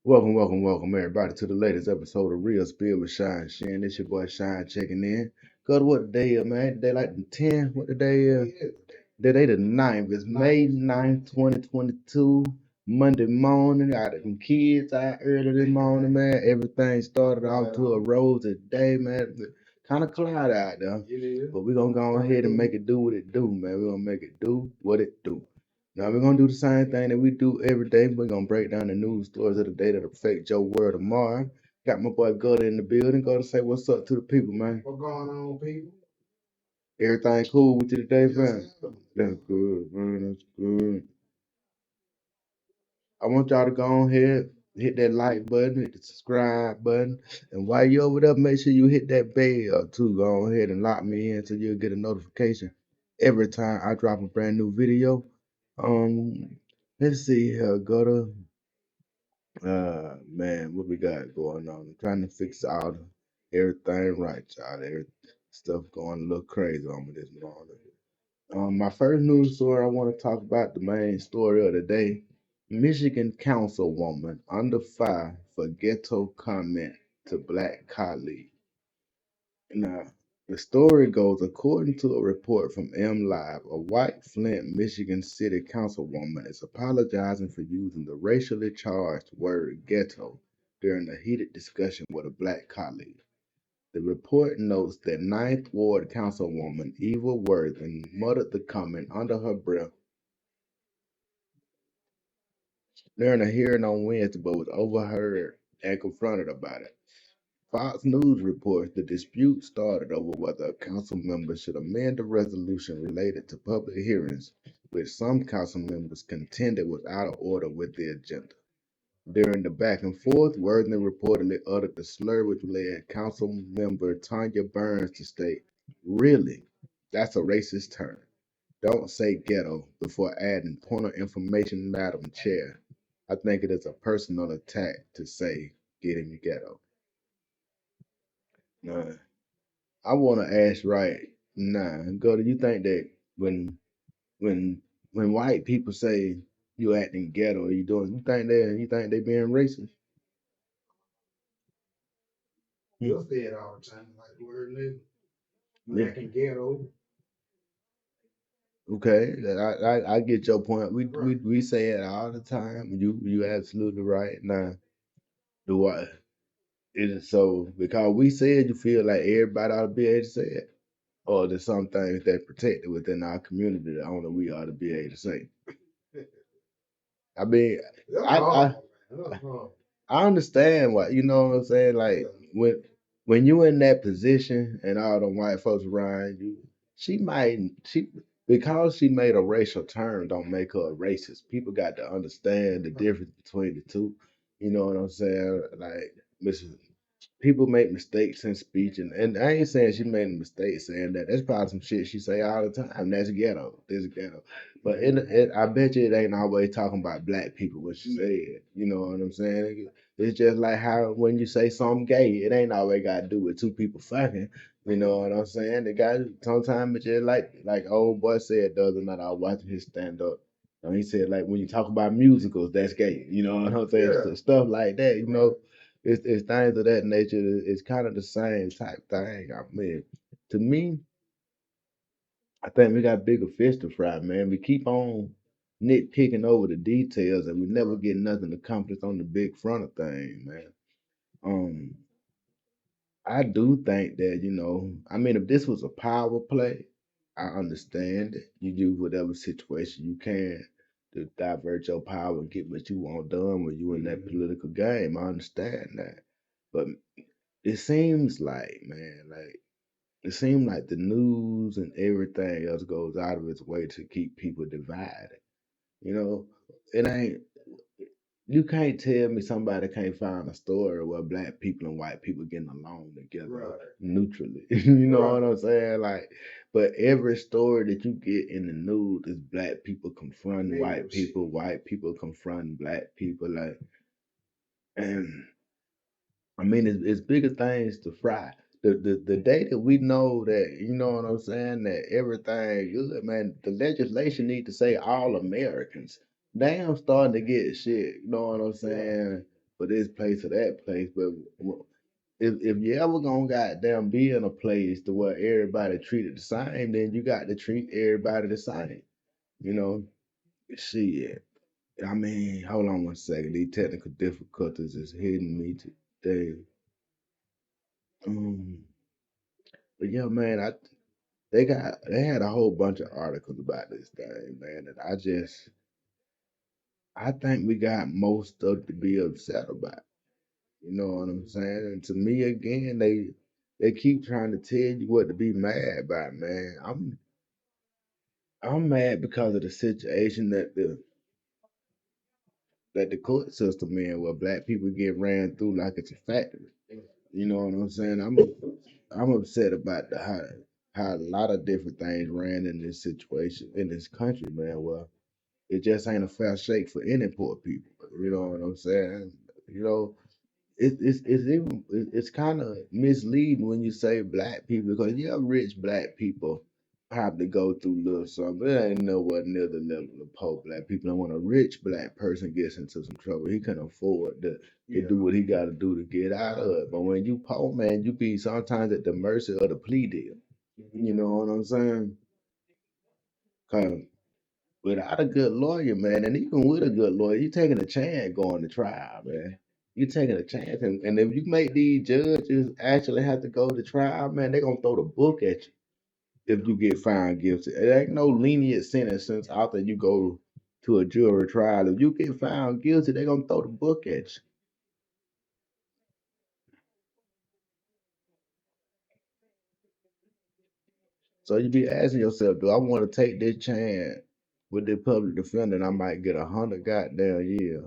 Welcome everybody to the latest episode of Real Spill with Shyne Shin. This your boy Shyne checking in. Go to what the day is, man? Today like the 10th. What the day is? Today the 9th. It's May 9th, 2022. Monday morning. Got them kids out early this morning, man. Everything started off to a rosy day, man. Kind of cloudy out there. But we're going to go ahead and make it do what it do, man. We're going to make it do what it do. Now we're gonna do the same thing that we do every day. We're gonna break down the news stories of the day that affect your world tomorrow. Got my boy Gutter in the building. Go to say what's up to the people, man. What going on, people? Everything cool with you today, Yes, fam? sir. That's good, man. That's good. I want y'all to go ahead, hit that like button, hit the subscribe button, and while you over there, make sure you hit that bell too. Go ahead and lock me in so you'll get a notification every time I drop a brand new video. Um, let's see here, Gutter. Man, what we got going on? I'm trying to fix all everything right, y'all. Every stuff going a little crazy on me this morning. My first news story I want to talk about, the main story of the day. Michigan councilwoman under fire for ghetto comment to black colleague. Now, the story goes according to a report from M Live, a white Flint, Michigan city councilwoman is apologizing for using the racially charged word ghetto during a heated discussion with a black colleague. The report notes that Ninth Ward Councilwoman Eva Worthen muttered the comment under her breath during a hearing on Wednesday, but was overheard and confronted about it. Fox News reports the dispute started over whether a council member should amend a resolution related to public hearings, which some council members contended was out of order with the agenda. During the back and forth, Worthen reportedly uttered the slur which led council member Tanya Burns to state, "Really? That's a racist term. Don't say ghetto," before adding, "Point of information, Madam Chair. I think it is a personal attack to say getting ghetto." Nah, I want to ask right now, go do you think that when when white people say you acting ghetto, you doing you think they being racist? Hmm. You'll say it all the time, like the word nigga. Yeah. I can get over. Okay, I get your point. We we Right. we say it all the time. You absolutely right. Now, do I? Is it so because we said you feel like everybody ought to be able to say it, or there's some things that protected within our community that only we ought to be able to say? I mean, That's I I hard, man. That's hard. I understand what you know what I'm saying. Like Yeah. when you in that position and all the white folks around you, she because she made a racial term don't make her a racist. People got to understand the difference between the two. You know what I'm saying? Like, listen, people make mistakes in speech, and I ain't saying she made a mistake saying that. That's probably some shit she say all the time. That's ghetto. This ghetto. But I bet you it ain't always talking about black people when she said. You know what I'm saying? It's just like how when you say something gay, it ain't always got to do with two people fucking. You know what I'm saying? The guy sometimes it's just like old boy said the other night. I was watching his stand up. And he said like when you talk about musicals, that's gay. You know what I'm saying? Yeah. Stuff like that. You know, it's things of that nature. It's kind of the same type thing. I mean, to me, I think we got bigger fish to fry, man. We keep on nitpicking over the details, and we never get nothing accomplished on the big front of things, man. Um, I do think that I mean, if this was a power play, I understand it. You use whatever situation you can to divert your power and get what you want done when you in that political game. I understand that, but it seems like, man, like it seems like the news and everything else goes out of its way to keep people divided. You know, it ain't you can't tell me somebody can't find a story where black people and white people getting along together Right. neutrally. You know Right. what I'm saying? Like, but every story that you get in the news is black people confronting Niggas. white people confronting black people. Like, and I mean, it's bigger things to fry. the day that we know that, you know what I'm saying, that everything good, man, the legislation need to say all Americans. Damn, starting to get shit, you know what I'm saying, for this place or that place. But if you ever gonna goddamn be in a place to where everybody treated the same, then you got to treat everybody the same. You know, shit. I mean, hold on one second. These technical difficulties is hitting me today. Um, but yeah, man, they had a whole bunch of articles about this thing, man, and I think we got most stuff to be upset about. You know what I'm saying? And to me, again, they keep trying to tell you what to be mad about, man. I'm mad because of the situation that the court system in, where black people get ran through like it's a factory. You know what I'm saying? I'm upset about how a lot of different things ran in this situation in this country, man. Well, it just ain't a fair shake for any poor people. You know what I'm saying? You know, it's kind of misleading when you say black people, because yeah, rich black people probably go through little something, but it ain't nowhere near the level of poor black people. And when a rich black person gets into some trouble, he can afford to do what he got to do to get out of it. But when you poor, man, you be sometimes at the mercy of the plea deal. You know what I'm saying? 'Cause without a good lawyer, man, and even with a good lawyer, you taking a chance going to trial, man. You taking a chance, and if you make these judges actually have to go to trial, man, they gonna throw the book at you if you get found guilty. It ain't no lenient sentence since after you go to a jury trial. If you get found guilty, they gonna throw the book at you. So you be asking yourself, do I want to take this chance with the public defender and I might get 100 goddamn years,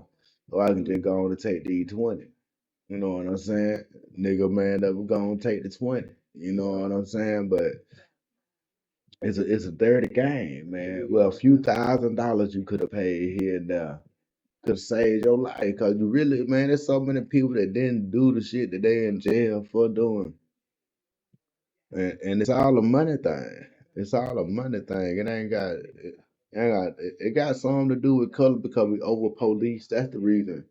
or I can just go on and take these 20? You know what I'm saying? Nigga, man, that we gonna take the 20. You know what I'm saying? But it's a dirty game, man. Well, a few $1,000 you could have paid here and there could have saved your life. Cause you really, man, there's so many people that didn't do the shit that they in jail for doing. And it's all a money thing. It's all a money thing. It got something to do with color because we over police. That's the reason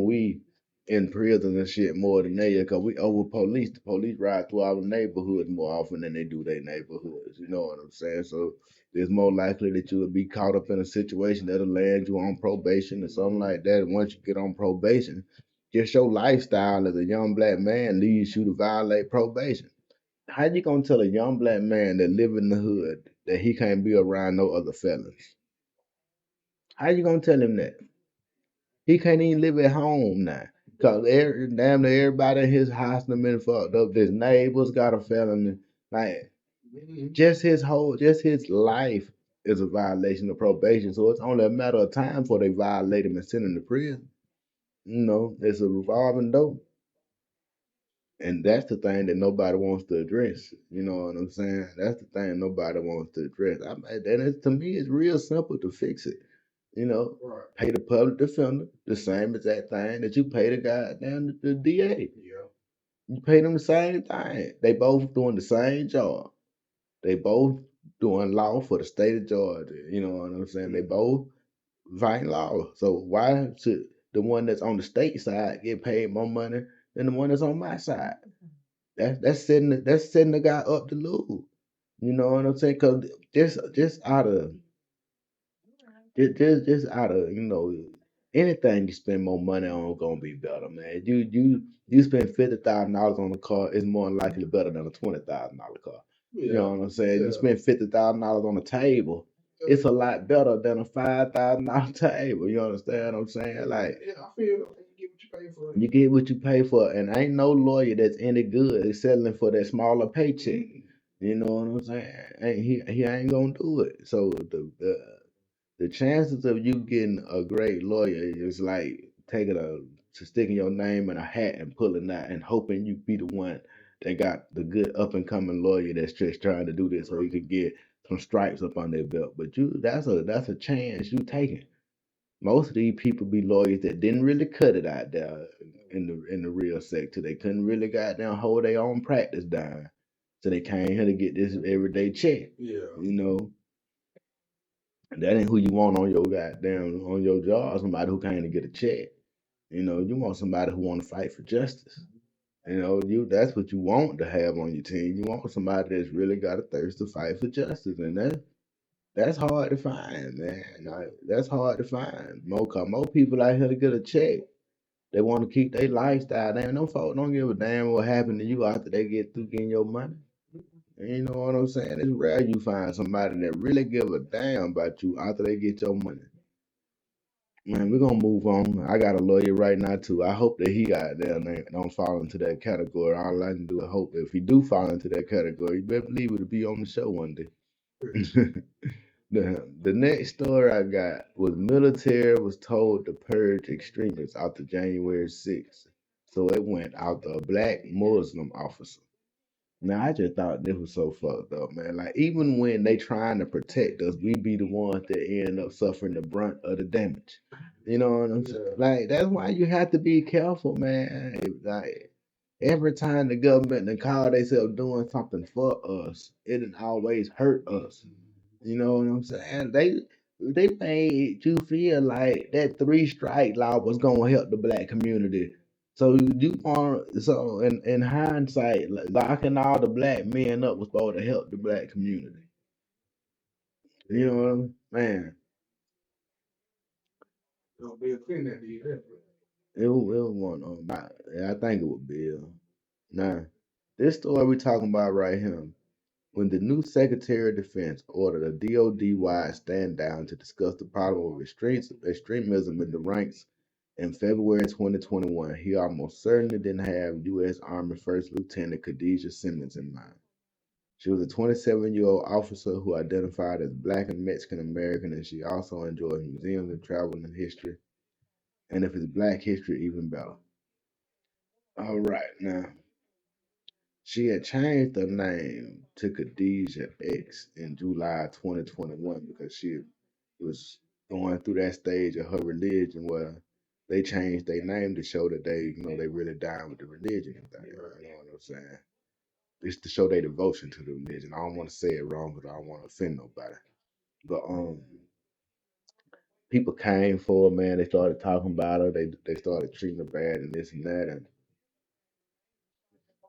we in prison and shit more than they, because we over police. The police ride through our neighborhoods more often than they do their neighborhoods. You know what I'm saying? So it's more likely that you will be caught up in a situation that'll land you on probation or something like that. And once you get on probation, just your lifestyle as a young black man leads you to violate probation. How you gonna tell a young black man that live in the hood that he can't be around no other felons? How you gonna tell him that? He can't even live at home now. Cause damn near everybody in his house done been fucked up. His neighbors got a felony. Like just his life is a violation of probation. So it's only a matter of time before they violate him and send him to prison. You know, it's a revolving door. And that's the thing that nobody wants to address. You know what I'm saying? That's the thing nobody wants to address. To me, it's real simple to fix it. You know, Right. pay the public defender the same exact thing that you pay the goddamn the DA. Yeah. You pay them the same thing. They both doing the same job. They both doing law for the state of Georgia. You know what I'm saying? They both violate law. So why should the one that's on the state side get paid more money than the one that's on my side? That's setting the guy up to lose. You know what I'm saying? Cause just out of just out of, anything you spend more money on gonna be better, man. You spend $50,000 on a car, it's more than likely better than a $20,000 car. You know Yeah. what I'm saying? You Yeah. spend $50,000 on a table, it's a lot better than a $5,000 table. You understand what I'm saying? Like, Yeah, I feel you get what you pay for. you get what you pay for, and ain't no lawyer that's any good is settling for that smaller paycheck. You know what I'm saying? He ain't gonna do it. So the chances of you getting a great lawyer is like taking to sticking your name in a hat and pulling that and hoping you be the one that got the good up and coming lawyer that's just trying to do this so he could get some stripes up on their belt. But that's a chance you taking. Most of these people be lawyers that didn't really cut it out there in the real sector. They couldn't really goddamn hold their own practice down. So they came here to get this everyday check. Yeah. You know, that ain't who you want on your goddamn on your job. Somebody who came to get a check. You know, you want somebody who want to fight for justice. You know, that's what you want to have on your team. You want somebody that's really got a thirst to fight for justice, and that's hard to find, man. Like, that's hard to find. More people out here to get a check. They want to keep their lifestyle. Damn, them folks don't give a damn what happened to you after they get through getting your money. You know what I'm saying? It's rare you find somebody that really give a damn about you after they get your money. Man, we're gonna move on. I got a lawyer right now too. I hope that he got there and don't fall into that category. All I can do is hope if he do fall into that category, you better believe it'll be on the show one day. The next story I got was military was told to purge extremists after January 6th. So it went out to a black Muslim officer. Now I just thought this was so fucked up, man. Like even when they trying to protect us, we be the ones that end up suffering the brunt of the damage. You know what I'm saying? Like that's why you have to be careful, man. Like every time the government they call themselves doing something for us, it didn't always hurt us. You know what I'm saying? They made you feel like that three strike law was gonna help the black community. So you want so in hindsight, locking all the black men up was supposed to help the black community. You know what I mean? Man, Don't be a thing that did that. it was one I think it was Bill. Now, this story we talking about right here. When the new Secretary of Defense ordered a DoD-wide stand down to discuss the problem of extremism in the ranks in February 2021, he almost certainly didn't have U.S. Army First Lieutenant Khadijah Simmons in mind. She was a 27-year-old officer who identified as Black and Mexican American, and she also enjoys museums and travel in history, and if it's Black history, even better. All right, now she had changed her name to Khadijah X in July 2021 because she was going through that stage of her religion where they changed their name to show that they really down with the religion and thing. You know what I'm saying? It's to show their devotion to the religion. I don't want to say it wrong because I don't want to offend nobody. But people came for her, man. They started talking about her. They started treating her bad and this and that,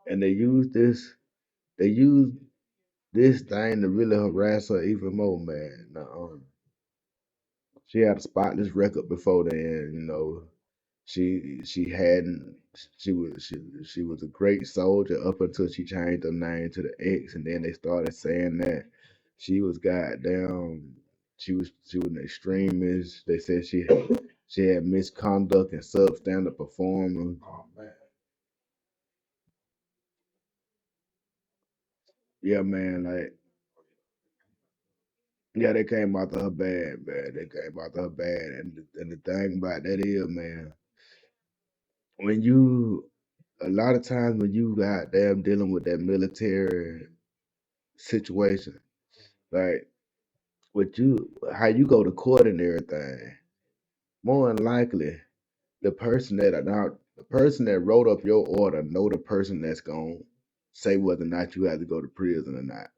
and they used this thing to really harass her even more, man. Now, she had a spotless record before then. You know, she hadn't. She was a great soldier up until she changed her name to the X, and then they started saying that she was goddamn. She was an extremist. They said she had misconduct and substandard performance. Oh man. Yeah, man. Like yeah, they came after her bad, man. They came after her bad, and the thing about that is, man, when you a lot of times when you got them dealing with that military situation, like with you, how you go to court and everything, more than likely the person that wrote up your order know the person that's gonna say whether or not you have to go to prison or not.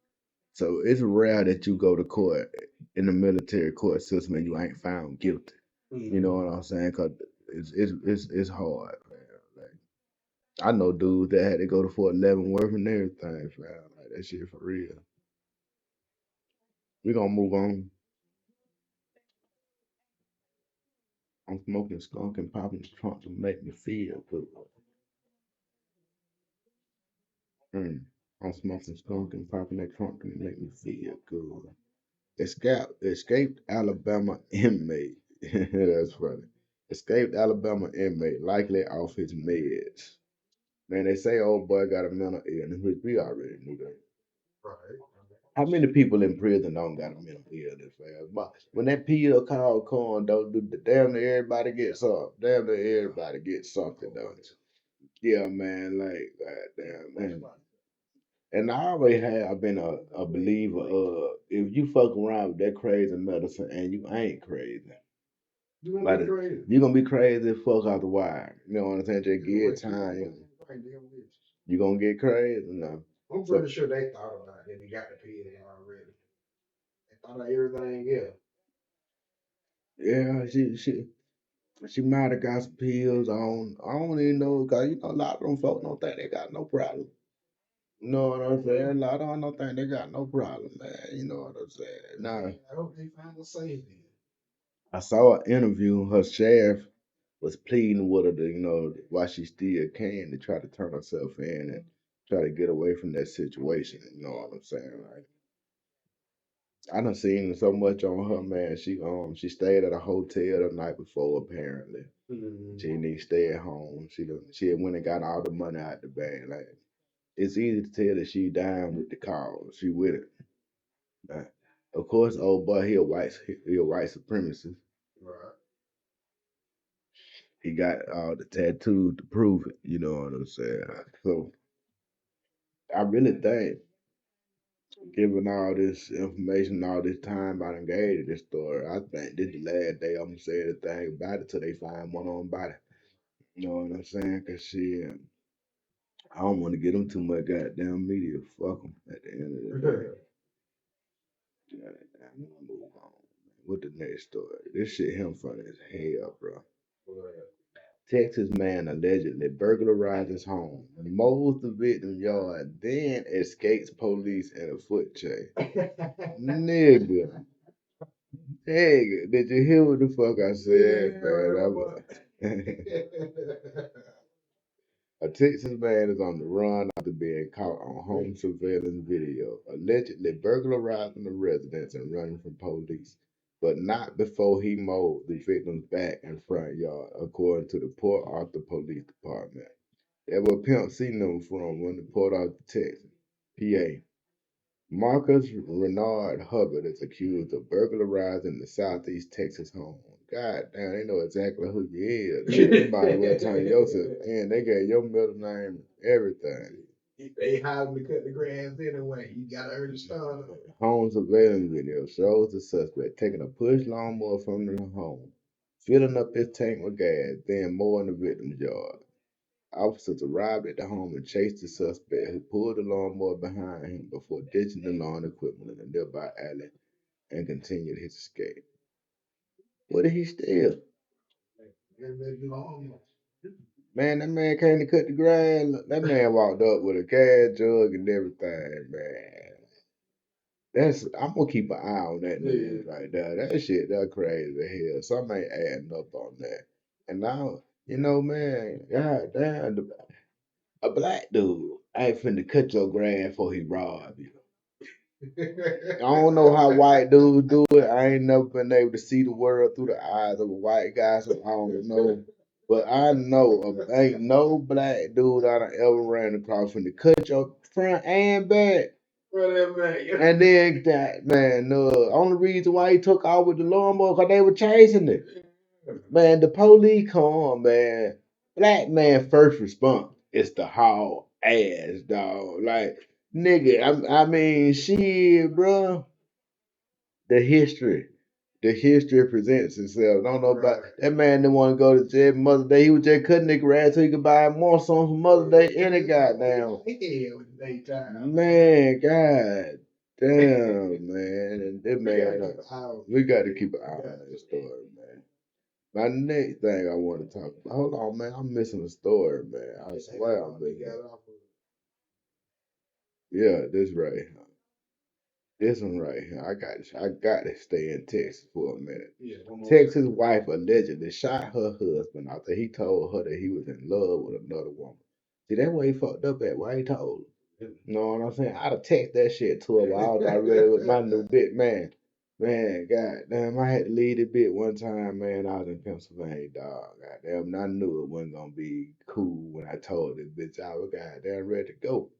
So it's rare that you go to court in the military court system and you ain't found guilty. You know what I'm saying? Cause it's hard, man. Like I know dudes that had to go to Fort Leavenworth and everything, fam. Like that shit for real. We gonna move on. I'm smoking skunk and popping trunk to make me feel good. Mm. I'm smoking skunk and popping that trunk to make me feel good. Escaped Alabama inmate. That's funny. Escaped Alabama inmate, likely off his meds. Man, they say old boy got a mental illness, which we already knew that. Right. How many people in prison don't got a mental illness, man? But when that pill called corn don't do the damn near everybody gets something. Damn near everybody gets something, don't it? Yeah, man, like goddamn man. And I always have been a believer of if you fuck around with that crazy medicine and you ain't crazy. Like you're gonna be crazy as fuck out the wire. You know what I'm saying? Just give it time. You gonna get crazy? No. I'm pretty sure they thought about it. They got the pills already. They thought of everything else. Yeah, she might have got some pills on. I don't even know, cause you know a lot of them folks don't think they got no problem. You know what I'm saying? A lot of them don't think they got no problem, man. You know what I'm saying? Nah. I hope they find a safety. I saw an interview. Her sheriff was pleading with her to, you know, why she still can to try to turn herself in and try to get away from that situation. You know what I'm saying? Like I done seen so much on her, man. She stayed at a hotel the night before apparently. She didn't even stay at home. She had went and got all the money out the bank. Like it's easy to tell that she down with the cause. She with it. Like, of course, old boy, he a white supremacist. Right. He got all the tattoos to prove it. You know what I'm saying? So I really think, given all this information, all this time I done gave to this story, I think this the last day I'm gonna say anything about it till they find one on body. You know what I'm saying? Cause shit, I don't want to get them too much goddamn media. Fuck them at the end of the day. Yeah, I'm gonna move on. With the next story, this shit him funny as hell, bro. Texas man allegedly burglarizes home, mows the victim's yard, then escapes police in a foot chase. Nigga, nigga, did you hear what the fuck I said, man? A Texas man is on the run after being caught on home surveillance video, allegedly burglarizing a residence and running from police, but not before he mowed the victim's back and front yard, according to the Port Arthur Police Department. That was Pimp C number from when the Port Arthur, Texas, PA. Marcus Renard Hubbard is accused of burglarizing the Southeast Texas home. God damn, they know exactly who you is. You might as well turn yourself in. They gave your middle name, everything. They hired me to cut the grass anyway. You gotta understand. Home surveillance video shows the suspect taking a push lawnmower from the home, filling up his tank with gas, then mowing the victim's yard. Officers arrived at the home and chased the suspect, who pulled the lawnmower behind him before ditching the lawn equipment in a nearby alley and continued his escape. What did he steal? Man, that man came to cut the grass. That man walked up with a gas jug and everything, man. I'm gonna keep an eye on that news right there. That shit, that crazy as hell. Something ain't adding up on that. And now, you know, man, god damn, a black dude ain't finna cut your grass before he rob you. I don't know how white dudes do it. I ain't never been able to see the world through the eyes of a white guy, so I don't know. But I know ain't no black dude I done ever ran across finna cut your front and back. And then that man, the only reason why he took off with the lawnmower because they were chasing it. Man, the police come, man. Black man first response is to haul ass, dog. Like, nigga, I mean, shit, bro. The history. The history presents itself. Don't know about that man didn't want to go to jail Mother's Day. He was just cutting the grass so he could buy more songs for Mother's Day any goddamn. Man, god damn, man. And that man, we got to keep an eye on that story, man. My next thing I want to talk about. Hold on, man. I'm missing a story, man. I swear I'm missing. Yeah, this right here. This one right here. I got to stay in Texas for a minute. Texas wife allegedly shot her husband after he told her that he was in love with another woman. See, that's where he fucked up at. Why he told her? You know what I'm saying? I'd have text that shit to her while I was already with my new bit, man. Man, goddamn, I had to leave the bit one time, man. I was in Pennsylvania, dog. Goddamn, and I knew it wasn't gonna be cool when I told this bitch I was goddamn ready to go.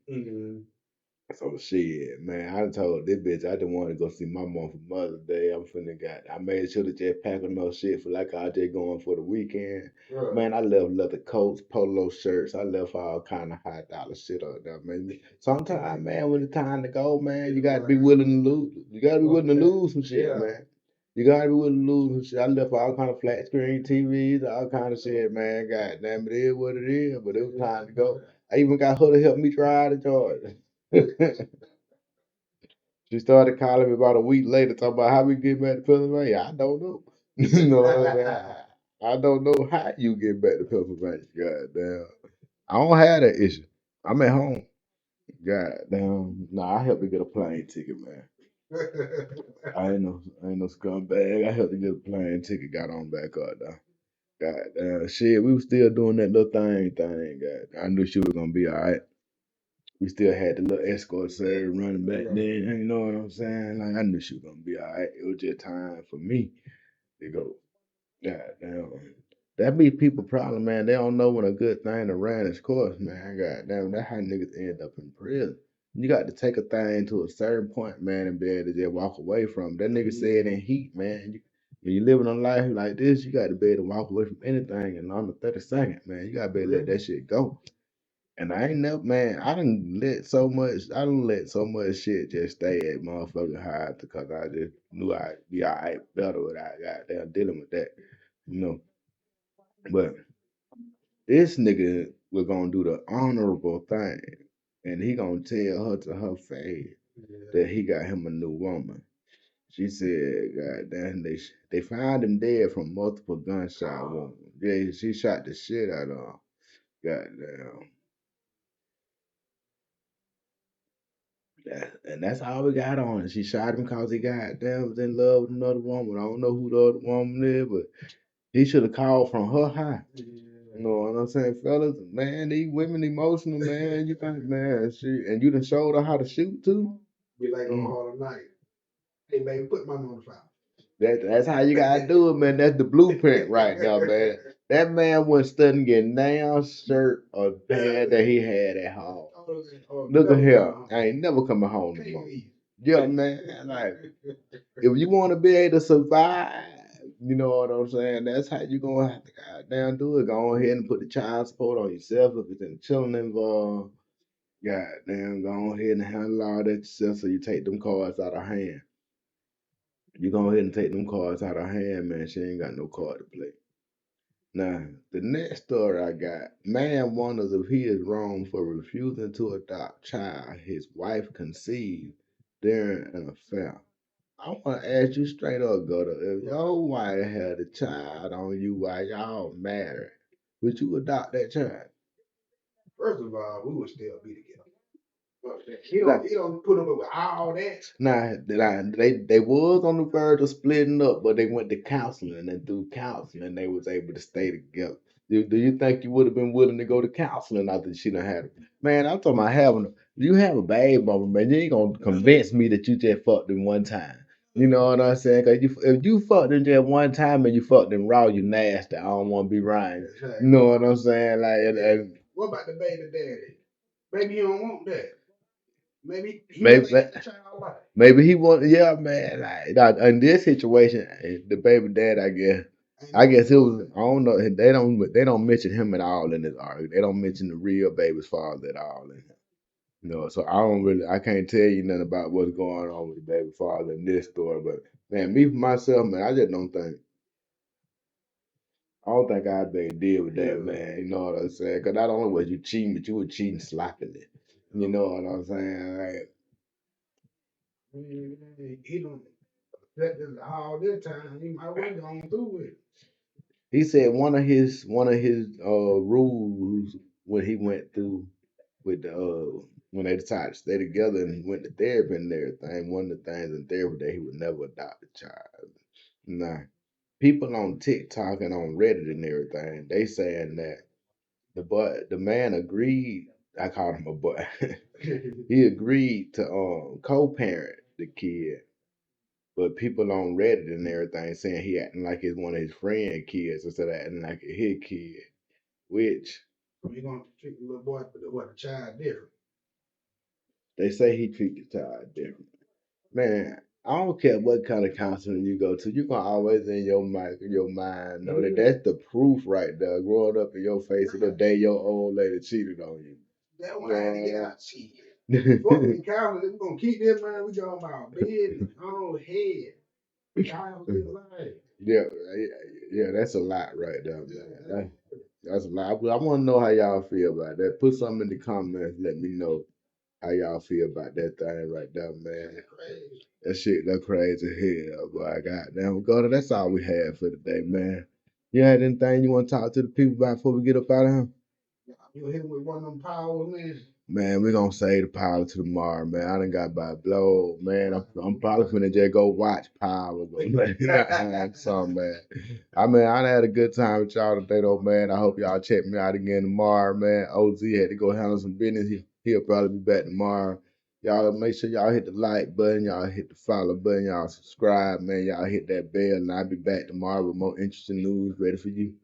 So shit, man, I told this bitch I didn't want to go see my mom for Mother's Day. I made sure to just pack enough shit for like I was just going for the weekend. Right. Man, I left leather coats, polo shirts. I left all kind of high dollar shit up there, man. Sometimes, man, when it's time to go, man, you gotta be willing to lose. You gotta be willing to lose some shit, man. You gotta be willing to lose. I left all kind of flat screen TVs, all kind of shit, man. God damn, it is what it is. But it was time to go. I even got her to help me drive to Georgia. She started calling me about a week later, talking about how we get back to Pennsylvania. I don't know. You know what I'm saying? I don't know how you get back to Pennsylvania. God damn. I don't have that issue. I'm at home. God damn. Nah, I helped to get a plane ticket, man. I ain't no scumbag. I helped to get a plane ticket, got on back up though. God damn, shit, we was still doing that little thing. God, I knew she was gonna be all right. We still had the little escort service running back then. You know what I'm saying? Like I knew she was gonna be all right. It was just time for me to go. God damn. That be people problem, man. They don't know when a good thing to run its course, man. God damn, that's how niggas end up in prison. You got to take a thing to a certain point, man, and be able to just walk away from it. That nigga said in Heat, man. When you living a life like this, you got to be able to walk away from anything in under 30 seconds, man. You got to be able to let that shit go. And I ain't never, man. I done let so much shit just stay at motherfucking high because I just knew I'd be all right better without goddamn dealing with that, you know. But this nigga was gonna do the honorable thing, and he gonna tell her to her face that he got him a new woman. She said, "God damn, they found him dead from multiple gunshot wounds. Yeah, she shot the shit out of him. Goddamn, and that's all we got on it. She shot him because he goddamn was in love with another woman. I don't know who the other woman is, but he should have called from her high. You know what I'm saying, fellas? Man, these women emotional, man. You think, man, and you done showed her how to shoot too? Be like on Harlem Night. Hey, baby, put mama on the fire. That's how you gotta do it, man. That's the blueprint right now, man. That man was studying getting nails, shirt, or pants that he had at home. Look at here. I ain't never coming home no more. Yeah, man. Like, if you want to be able to survive, you know what I'm saying? That's how you gonna have to goddamn do it. Go ahead and put the child support on yourself if it's any children involved. Goddamn, go ahead and handle all that yourself so you take them cards out of hand. You go ahead and take them cards out of hand, man. She ain't got no card to play. Now, the next story I got, man wonders if he is wrong for refusing to adopt child his wife conceived during an affair. I want to ask you straight up, Gutter, if your wife had a child on you while y'all married, would you adopt that child? First of all, we would still be together. He don't put up with all that. Now they was on the verge of splitting up, but they went to counseling, and through counseling they was able to stay together. Do you think you would have been willing to go to counseling after she done had it? Man, I'm talking about having. You have a baby mama, man. You ain't gonna convince me that you just fucked him one time. You know what I'm saying? Cause if you fucked him just one time and you fucked him raw, you nasty. I don't want to be right. You know what I'm saying? Like, what about the baby daddy? Maybe he don't want that. Maybe he maybe the child life. maybe he want. Yeah, man. Like in this situation, the baby dad, I guess it was. I don't know. They don't mention him at all in this article. They don't mention the real baby's father at all in here. No, so I can't tell you nothing about what's going on with the baby father in this story. But man, me for myself, man, I just don't think. I don't think I'd be able to deal with that, man. You know what I'm saying? Because not only was you cheating, but you were cheating sloppily. You know what I'm saying? Like, he don't that is all this time. He might well go on through with it. he said one of his rules when he went through with the when they decided to stay together and he went to therapy and everything. One of the things in therapy that he would never adopt a child. Nah, people on TikTok and on Reddit and everything, they saying that the man agreed. I called him a boy. He agreed to co-parent the kid, but people on Reddit and everything saying he acting like it's one of his friend kids instead of acting like it's his kid. Which So you gonna treat the little boy the child different. they say he treat the child different. Man, I don't care what kind of counseling you go to, you gonna always in your mind know that that's the proof right there, growing up in your face the day your old lady cheated on you. That's why I had to get out shit. Fuck the counseling, we gonna keep this man, we going about business, on head. Y'all have a good life. Yeah, yeah, that's a lot right there, man. That's a lot. I want to know how y'all feel about that. Put something in the comments. Let me know how y'all feel about that thing right there, man. Crazy. That shit look crazy as hell, boy. Goddamn, go. That's all we had for today, man. You had anything you want to talk to the people about before we get up out of here? You hit with one of them power men. Man, we gonna save the power to tomorrow, man. I done got by blow, man. I'm probably finna just go watch Power. Go some man. I mean, I done had a good time with y'all today, though, man. I hope y'all check me out again tomorrow, man. OZ had to go handle some business. He'll probably be back tomorrow. Y'all make sure y'all hit the like button, y'all hit the follow button, y'all subscribe, man. Y'all hit that bell, and I'll be back tomorrow with more interesting news ready for you.